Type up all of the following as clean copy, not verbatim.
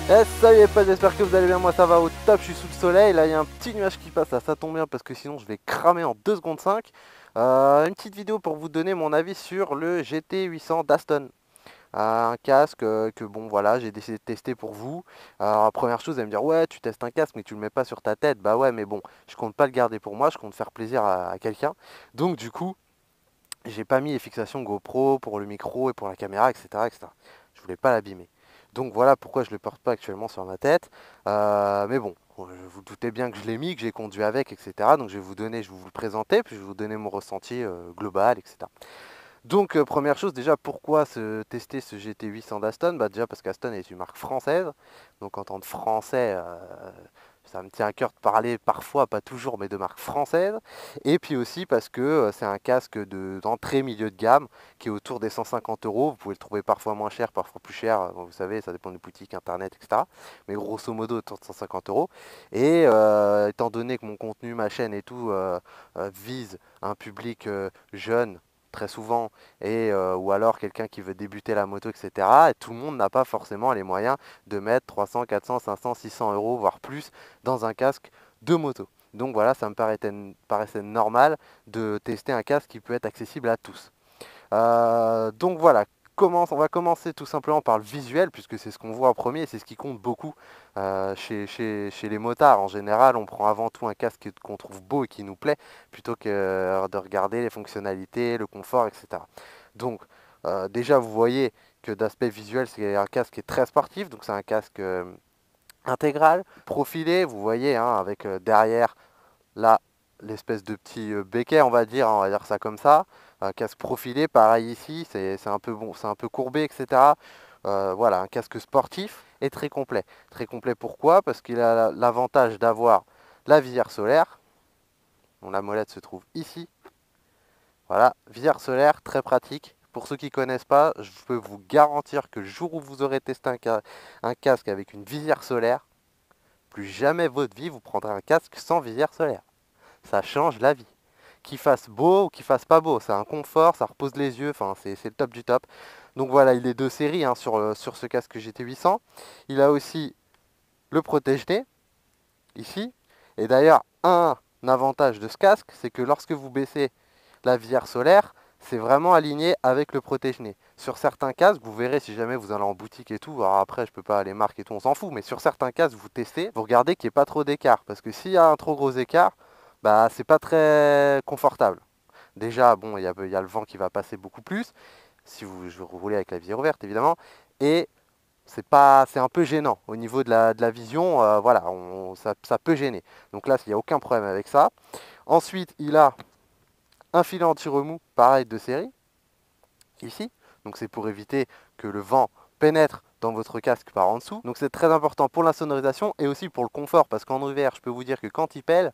Salut les potes, j'espère que vous allez bien, moi ça va au top, je suis sous le soleil, là il y a un petit nuage qui passe, là, ça tombe bien parce que sinon je vais cramer en 2 secondes 5. Une petite vidéo pour vous donner mon avis sur le GT 800 d'Aston. Un casque que bon voilà, j'ai décidé de tester pour vous. Alors première chose, vous allez me dire ouais tu testes un casque mais tu le mets pas sur ta tête, bah ouais mais bon, je compte pas le garder pour moi, je compte faire plaisir à quelqu'un. Donc du coup, j'ai pas mis les fixations GoPro pour le micro et pour la caméra, etc., etc. Je voulais pas l'abîmer. Donc voilà pourquoi je le porte pas actuellement sur ma tête. Mais bon, vous doutez bien que je l'ai mis, que j'ai conduit avec, etc. Donc je vais vous donner, je vais vous le présenter, puis je vais vous donner mon ressenti global, etc. Donc première chose déjà, pourquoi tester ce GT 800 d'Aston? Bah déjà parce qu'Aston est une marque française. Donc en tant que français, ça me tient à cœur de parler parfois, pas toujours, mais de marque française. Et puis aussi parce que c'est un casque d'entrée milieu de gamme qui est autour des 150 euros. Vous pouvez le trouver parfois moins cher, parfois plus cher. Vous savez, ça dépend des boutiques, internet, etc. Mais grosso modo autour de 150 euros. Et étant donné que mon contenu, ma chaîne et tout vise un public jeune, très souvent, ou alors quelqu'un qui veut débuter la moto, etc. Et tout le monde n'a pas forcément les moyens de mettre 300, 400, 500, 600 euros, voire plus, dans un casque de moto. Donc voilà, ça me paraissait normal de tester un casque qui peut être accessible à tous. Donc voilà, on va commencer tout simplement par le visuel, puisque c'est ce qu'on voit en premier et c'est ce qui compte beaucoup chez les motards. En général, on prend avant tout un casque qu'on trouve beau et qui nous plaît, plutôt que de regarder les fonctionnalités, le confort, etc. Donc déjà, vous voyez que d'aspect visuel, c'est un casque qui est très sportif, donc c'est un casque intégral, profilé, vous voyez, hein, avec derrière là, l'espèce de petit béquet, on va dire ça comme ça. Un casque profilé, pareil ici, c'est un peu bon, c'est un peu courbé, etc. Voilà, un casque sportif et très complet. Très complet pourquoi? Parce qu'il a l'avantage d'avoir la visière solaire, dont la molette se trouve ici. Voilà, visière solaire, très pratique. Pour ceux qui ne connaissent pas, je peux vous garantir que le jour où vous aurez testé un casque avec une visière solaire, plus jamais votre vie vous prendrez un casque sans visière solaire. Ça change la vie. Qu'il fasse beau ou qu'il fasse pas beau, c'est un confort, ça repose les yeux, enfin c'est le top du top. Donc voilà, il est de série hein, sur ce casque GT 800. Il a aussi le protège-nez, ici. Et d'ailleurs, un avantage de ce casque, c'est que lorsque vous baissez la visière solaire, c'est vraiment aligné avec le protège-nez. Sur certains casques, vous verrez si jamais vous allez en boutique et tout, alors après je peux pas les marques et tout, on s'en fout, mais sur certains casques, vous testez, vous regardez qu'il n'y ait pas trop d'écart, parce que s'il y a un trop gros écart, bah c'est pas très confortable. Déjà, bon, il y a le vent qui va passer beaucoup plus, si vous roulez avec la visière ouverte évidemment, et c'est un peu gênant au niveau de la vision, voilà, ça peut gêner. Donc là, il n'y a aucun problème avec ça. Ensuite, il a un filet anti-remous, pareil de série, ici. Donc c'est pour éviter que le vent pénètre dans votre casque par en dessous. Donc c'est très important pour la sonorisation et aussi pour le confort, parce qu'en hiver, je peux vous dire que quand il pèle,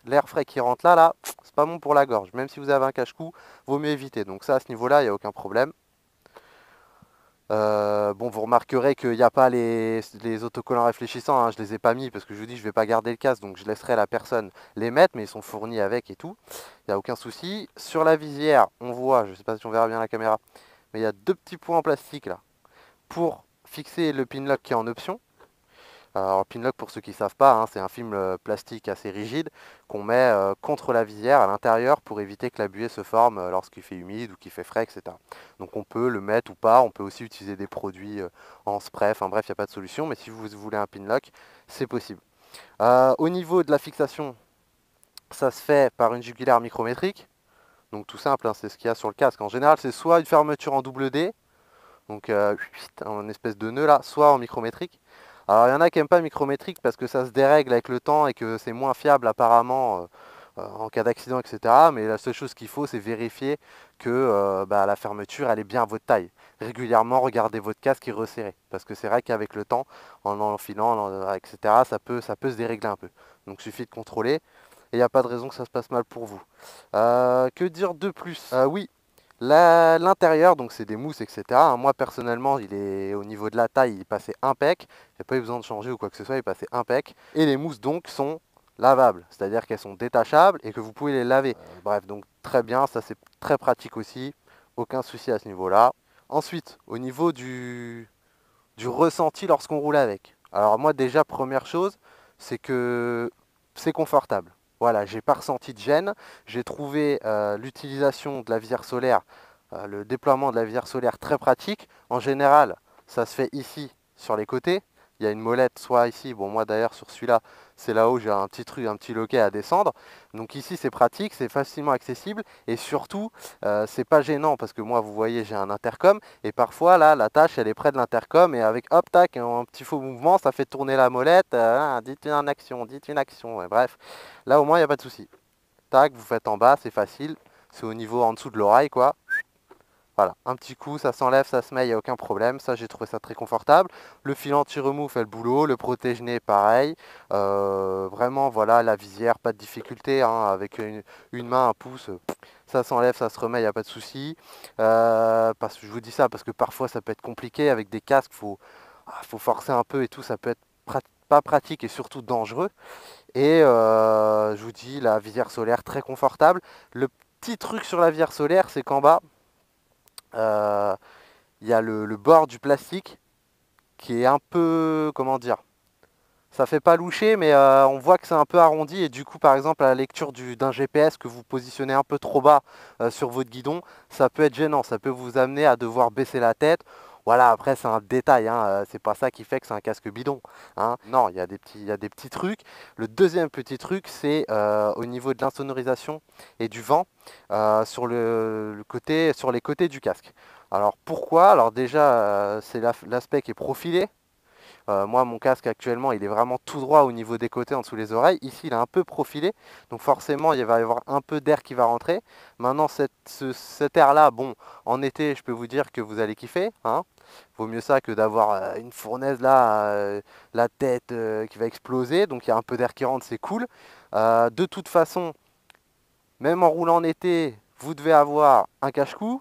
l'air frais qui rentre là, c'est pas bon pour la gorge. Même si vous avez un cache-cou, vaut mieux éviter. Donc ça, à ce niveau-là, il n'y a aucun problème. Bon, vous remarquerez qu'il n'y a pas les autocollants réfléchissants, hein, je les ai pas mis parce que je vous dis je vais pas garder le casque, donc je laisserai la personne les mettre, mais ils sont fournis avec et tout. Il n'y a aucun souci. Sur la visière, on voit, je sais pas si on verra bien la caméra, mais il y a deux petits points en plastique là pour fixer le pin lock qui est en option. Alors, Pinlock, pour ceux qui ne savent pas, hein, c'est un film plastique assez rigide qu'on met contre la visière à l'intérieur pour éviter que la buée se forme lorsqu'il fait humide ou qu'il fait frais, etc. Donc on peut le mettre ou pas, on peut aussi utiliser des produits en spray, enfin bref, il n'y a pas de solution, mais si vous voulez un Pinlock, c'est possible. Au niveau de la fixation, ça se fait par une jugulaire micrométrique, donc tout simple, hein, c'est ce qu'il y a sur le casque. En général, c'est soit une fermeture en double D, donc un espèce de nœud là, soit en micrométrique. Alors il y en a qui n'aiment pas le micrométrique parce que ça se dérègle avec le temps et que c'est moins fiable apparemment en cas d'accident, etc. Mais la seule chose qu'il faut, c'est vérifier que la fermeture, elle est bien à votre taille. Régulièrement, regardez votre casque et resserrez. Parce que c'est vrai qu'avec le temps, en l'enfilant, etc., ça peut se dérégler un peu. Donc il suffit de contrôler et il n'y a pas de raison que ça se passe mal pour vous. Que dire de plus? Oui, l'intérieur, donc c'est des mousses, etc. Moi personnellement, il est au niveau de la taille, il passait impec. J'ai pas eu besoin de changer ou quoi que ce soit, il passait impec. Et les mousses donc sont lavables, c'est-à-dire qu'elles sont détachables et que vous pouvez les laver. Bref, donc très bien, ça c'est très pratique aussi. Aucun souci à ce niveau-là. Ensuite, au niveau du ressenti lorsqu'on roule avec. Alors moi déjà, première chose, c'est que c'est confortable. Voilà, j'ai pas ressenti de gêne. J'ai trouvé l'utilisation de la visière solaire, le déploiement de la visière solaire très pratique. En général, ça se fait ici sur les côtés. Il y a une molette, soit ici, bon moi d'ailleurs sur celui-là, c'est là-haut, j'ai un petit truc, un petit loquet à descendre. Donc ici c'est pratique, c'est facilement accessible et surtout c'est pas gênant parce que moi vous voyez j'ai un intercom et parfois là la tâche elle est près de l'intercom et avec hop tac un petit faux mouvement ça fait tourner la molette, dites une action, et bref, là au moins il n'y a pas de souci. Tac, vous faites en bas, c'est facile, c'est au niveau en dessous de l'oreille quoi. Voilà, un petit coup, ça s'enlève, ça se met, il n'y a aucun problème. Ça, j'ai trouvé ça très confortable. Le fil anti-remous fait le boulot. Le protège-nez, pareil. Vraiment, voilà, la visière, pas de difficulté. Hein, avec une main, un pouce, ça s'enlève, ça se remet, il n'y a pas de souci. Parce que je vous dis ça parce que parfois, ça peut être compliqué. Avec des casques, faut forcer un peu et tout. Ça peut être pas pratique et surtout dangereux. Et je vous dis, la visière solaire, très confortable. Le petit truc sur la visière solaire, c'est qu'en bas, euh, il y a le bord du plastique qui est un peu, comment dire, ça fait pas loucher, mais on voit que c'est un peu arrondi. Et du coup, par exemple, à la lecture d'un GPS que vous positionnez un peu trop bas sur votre guidon, ça peut être gênant. Ça peut vous amener à devoir baisser la tête. Voilà, après, c'est un détail. Hein, c'est pas ça qui fait que c'est un casque bidon. Hein. Non, il y a des petits trucs. Le deuxième petit truc, c'est au niveau de l'insonorisation et du vent sur les côtés du casque. Alors pourquoi? Alors déjà, c'est l'aspect qui est profilé. Moi, mon casque actuellement, il est vraiment tout droit au niveau des côtés, en dessous les oreilles. Ici, il est un peu profilé, donc forcément, il va y avoir un peu d'air qui va rentrer. Maintenant, cet air-là, bon, en été, je peux vous dire que vous allez kiffer. Hein. Vaut mieux ça que d'avoir une fournaise là, la tête qui va exploser. Donc, il y a un peu d'air qui rentre, c'est cool. De toute façon, même en roulant en été, vous devez avoir un cache-cou.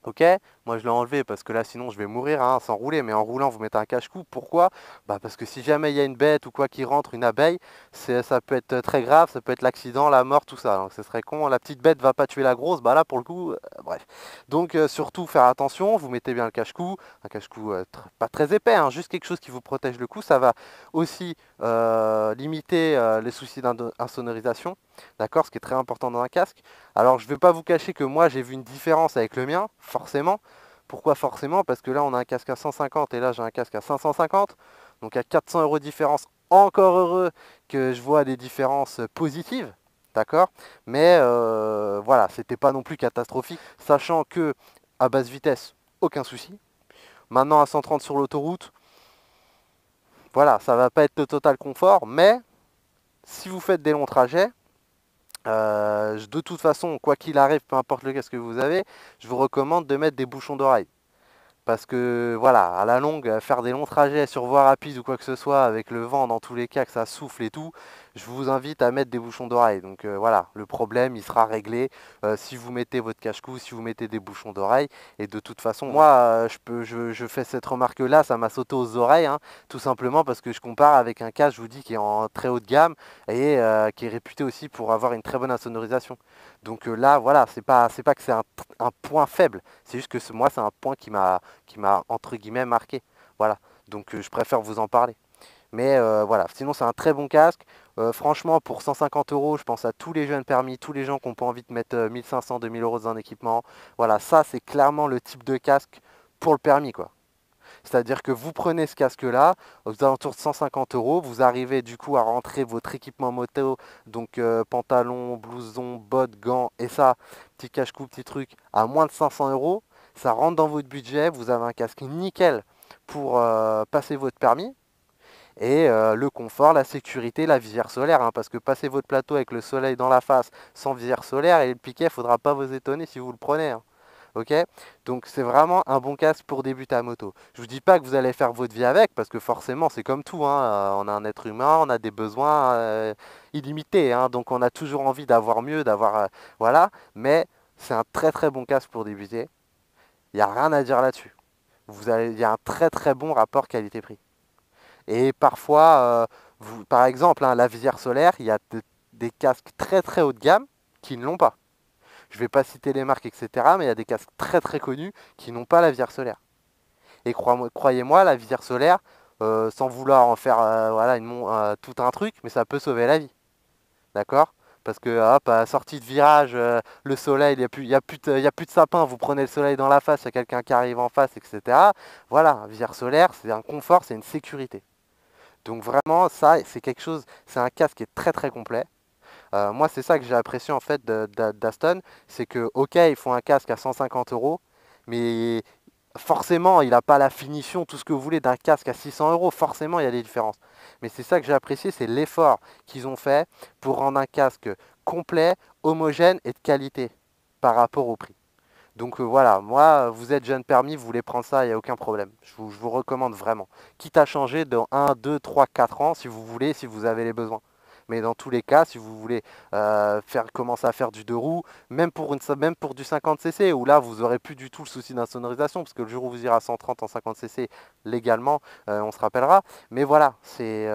Ok, moi je l'ai enlevé parce que là sinon je vais mourir hein, sans rouler, mais en roulant vous mettez un cache-cou. Pourquoi? Bah parce que si jamais il y a une bête ou quoi qui rentre, une abeille, ça peut être très grave, ça peut être l'accident, la mort, tout ça. Donc ce serait con, la petite bête va pas tuer la grosse, bah là pour le coup, bref. Donc surtout faire attention, vous mettez bien le cache-cou, un cache-cou pas très épais, hein, juste quelque chose qui vous protège le cou, ça va aussi limiter les soucis d'insonorisation, d'accord, ce qui est très important dans un casque. Alors je ne vais pas vous cacher que moi j'ai vu une différence avec le mien, forcément. Pourquoi forcément? Parce que là on a un casque à 150 et là j'ai un casque à 550. Donc à 400 € de différence, encore heureux que je vois des différences positives. D'accord? Mais voilà, c'était pas non plus catastrophique. Sachant que à basse vitesse, aucun souci. Maintenant à 130 sur l'autoroute, voilà, ça va pas être le total confort, mais si vous faites des longs trajets, de toute façon, quoi qu'il arrive, peu importe le casque que vous avez, je vous recommande de mettre des bouchons d'oreille. Parce que voilà, à la longue, faire des longs trajets sur voie rapide ou quoi que ce soit, avec le vent dans tous les cas, que ça souffle et tout, je vous invite à mettre des bouchons d'oreille. Donc voilà, le problème, il sera réglé si vous mettez votre cache-cou, si vous mettez des bouchons d'oreille. Et de toute façon, moi, je fais cette remarque-là, ça m'a sauté aux oreilles, hein, tout simplement parce que je compare avec un casque, je vous dis, qui est en très haut de gamme et qui est réputé aussi pour avoir une très bonne insonorisation. Donc là, voilà, c'est pas que c'est un point faible, c'est juste que moi, c'est un point qui m'a entre guillemets marqué. Voilà, donc je préfère vous en parler. Mais voilà, sinon c'est un très bon casque. Franchement, pour 150 €, je pense à tous les jeunes permis, tous les gens qui n'ont pas envie de mettre 1500, 2000 € dans un équipement. Voilà, ça c'est clairement le type de casque pour le permis, quoi. C'est-à-dire que vous prenez ce casque-là, aux alentours de 150 €, vous arrivez du coup à rentrer votre équipement moto, donc pantalon, blouson, bottes, gants, et ça, petit cache-cou, petit truc, à moins de 500 €. Ça rentre dans votre budget, vous avez un casque nickel pour passer votre permis. Et le confort, la sécurité, la visière solaire, hein, parce que passer votre plateau avec le soleil dans la face sans visière solaire et le piquet, il ne faudra pas vous étonner si vous le prenez. Hein. Ok, donc c'est vraiment un bon casque pour débuter à moto. Je vous dis pas que vous allez faire votre vie avec, parce que forcément c'est comme tout, hein, on a un être humain, on a des besoins illimités, hein, donc on a toujours envie d'avoir mieux, d'avoir voilà, mais c'est un très très bon casque pour débuter. Il n'y a rien à dire là-dessus. Il y a un très très bon rapport qualité-prix. Et parfois, par exemple, hein, la visière solaire, il y a des casques très très haut de gamme qui ne l'ont pas. Je ne vais pas citer les marques, etc. Mais il y a des casques très très connus qui n'ont pas la visière solaire. Et croyez-moi, la visière solaire, sans vouloir en faire voilà, tout un truc, mais ça peut sauver la vie. D'accord? Parce que hop, à sortie de virage, le soleil, il y a plus de sapin, vous prenez le soleil dans la face, il y a quelqu'un qui arrive en face, etc. Voilà, visière solaire, c'est un confort, c'est une sécurité. Donc vraiment, ça, c'est quelque chose, c'est un casque qui est très très complet. Moi, c'est ça que j'ai apprécié en fait d'Aston, c'est que ok, ils font un casque à 150 euros, mais forcément, il n'a pas la finition, tout ce que vous voulez d'un casque à 600 euros. Forcément, il y a des différences. Mais c'est ça que j'ai apprécié, c'est l'effort qu'ils ont fait pour rendre un casque complet, homogène et de qualité par rapport au prix. Donc voilà, moi, vous êtes jeune permis, vous voulez prendre ça, il n'y a aucun problème. Je vous recommande vraiment. Quitte à changer dans 1, 2, 3, 4 ans, si vous voulez, si vous avez les besoins. Mais dans tous les cas, si vous voulez commencer à faire du 2 roues, même pour du 50cc, où là, vous n'aurez plus du tout le souci d'insonorisation, parce que le jour où vous irez à 130 en 50cc, légalement, on se rappellera. Mais voilà, c'est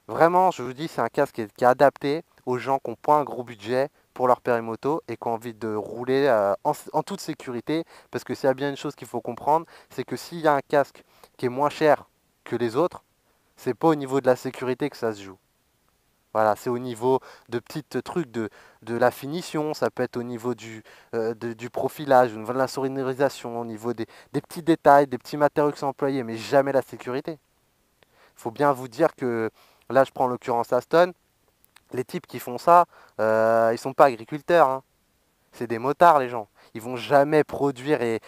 vraiment, je vous dis, c'est un casque qui est adapté aux gens qui n'ont pas un gros budget pour leur périmoto et qui ont envie de rouler en toute sécurité. Parce que s'il y a bien une chose qu'il faut comprendre, c'est que s'il y a un casque qui est moins cher que les autres, c'est pas au niveau de la sécurité que ça se joue. Voilà, c'est au niveau de petits trucs de la finition, ça peut être au niveau du profilage, au niveau de la sonorisation, au niveau des petits détails, des petits matériaux qui sont employés, mais jamais la sécurité. Il faut bien vous dire que, là je prends en l'occurrence Aston, les types qui font ça, ils sont pas agriculteurs, hein. C'est des motards les gens. Ils vont jamais produire et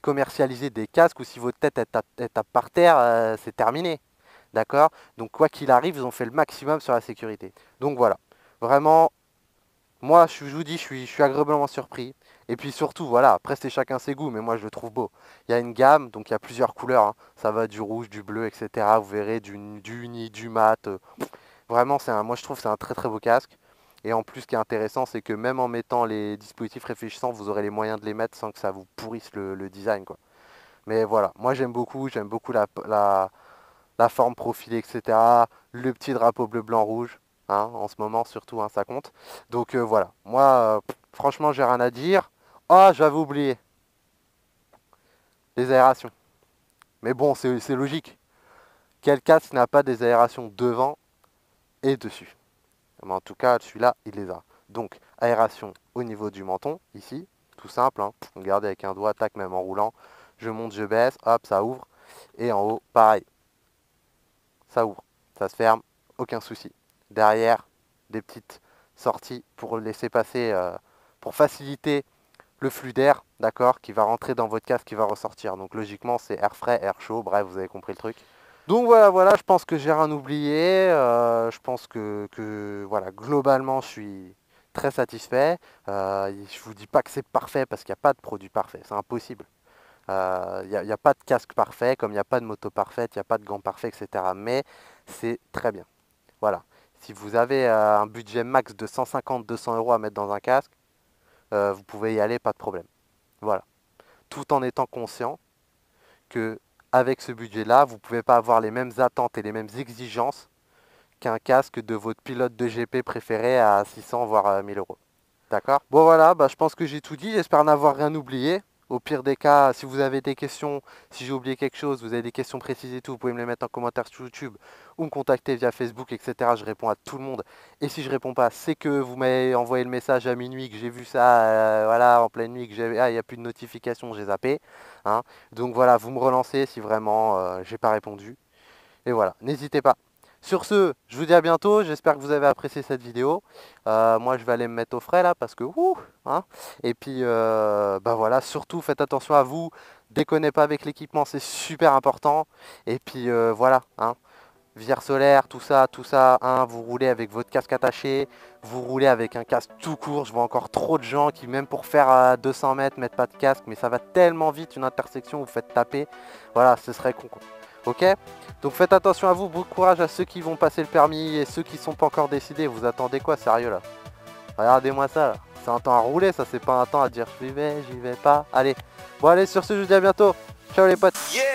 commercialiser des casques où si votre tête elle tape par terre, c'est terminé. D'accord? Donc quoi qu'il arrive, ils ont fait le maximum sur la sécurité. Donc voilà. Vraiment, moi je vous dis, je suis agréablement surpris. Et puis surtout, voilà, après c'est chacun ses goûts, mais moi je le trouve beau. Il y a une gamme, donc il y a plusieurs couleurs, hein. Ça va du rouge, du bleu, etc. Vous verrez du uni, du mat. Vraiment, moi je trouve que c'est un très très beau casque. Et en plus, ce qui est intéressant, c'est que même en mettant les dispositifs réfléchissants, vous aurez les moyens de les mettre sans que ça vous pourrisse le design, quoi. Mais voilà, moi j'aime beaucoup la forme profilée, etc. Le petit drapeau bleu, blanc, rouge, hein, en ce moment surtout, hein, ça compte. Donc voilà, moi franchement j'ai rien à dire. Ah, j'avais oublié, les aérations. Mais bon, c'est logique. Quel casque n'a pas des aérations devant et dessus? Mais en tout cas, celui-là, il les a. Donc, aération au niveau du menton, ici, tout simple, hein. Regardez avec un doigt, tac, même en roulant. Je monte, je baisse, hop, ça ouvre. Et en haut, pareil, ça ouvre, ça se ferme, aucun souci. Derrière, des petites sorties pour laisser passer, pour faciliter le flux d'air, d'accord, qui va rentrer dans votre casque, qui va ressortir. Donc logiquement, c'est air frais, air chaud, bref, vous avez compris le truc. Donc voilà, je pense que j'ai rien oublié. Je pense voilà, globalement, je suis très satisfait. Je vous dis pas que c'est parfait parce qu'il n'y a pas de produit parfait, c'est impossible. Il n'y a pas de casque parfait, comme il n'y a pas de moto parfaite, il n'y a pas de gants parfaits, etc. Mais c'est très bien. Voilà. Si vous avez un budget max de 150-200 euros à mettre dans un casque, vous pouvez y aller, pas de problème. Voilà. Tout en étant conscient que avec ce budget-là, vous ne pouvez pas avoir les mêmes attentes et les mêmes exigences qu'un casque de votre pilote de GP préféré à 600 voire 1000 euros. D'accord? Bon voilà, je pense que j'ai tout dit, j'espère n'avoir rien oublié. Au pire des cas, si vous avez des questions, si j'ai oublié quelque chose, vous avez des questions précises et tout, vous pouvez me les mettre en commentaire sur YouTube ou me contacter via Facebook, etc. Je réponds à tout le monde. Et si je réponds pas, c'est que vous m'avez envoyé le message à minuit, que j'ai vu ça, voilà, en pleine nuit, il n'y a plus de notification, j'ai zappé, hein. Donc voilà, vous me relancez si vraiment j'ai pas répondu. Et voilà, n'hésitez pas. Sur ce, je vous dis à bientôt, j'espère que vous avez apprécié cette vidéo. Moi je vais aller me mettre au frais là parce que hein. Et puis voilà, surtout faites attention à vous, déconnez pas avec l'équipement, c'est super important. Et puis voilà, hein. Visière solaire, tout ça, hein, vous roulez avec votre casque attaché, vous roulez avec un casque tout court. Je vois encore trop de gens qui, même pour faire 200 mètres, mettent pas de casque, mais ça va tellement vite, une intersection, vous faites taper. Voilà, ce serait con, quoi. Ok? Donc faites attention à vous, beaucoup de courage à ceux qui vont passer le permis et ceux qui sont pas encore décidés. Vous attendez quoi, sérieux là? Regardez-moi ça là. C'est un temps à rouler, ça c'est pas un temps à dire j'y vais pas. Allez, bon allez, sur ce je vous dis à bientôt. Ciao les potes. Yeah.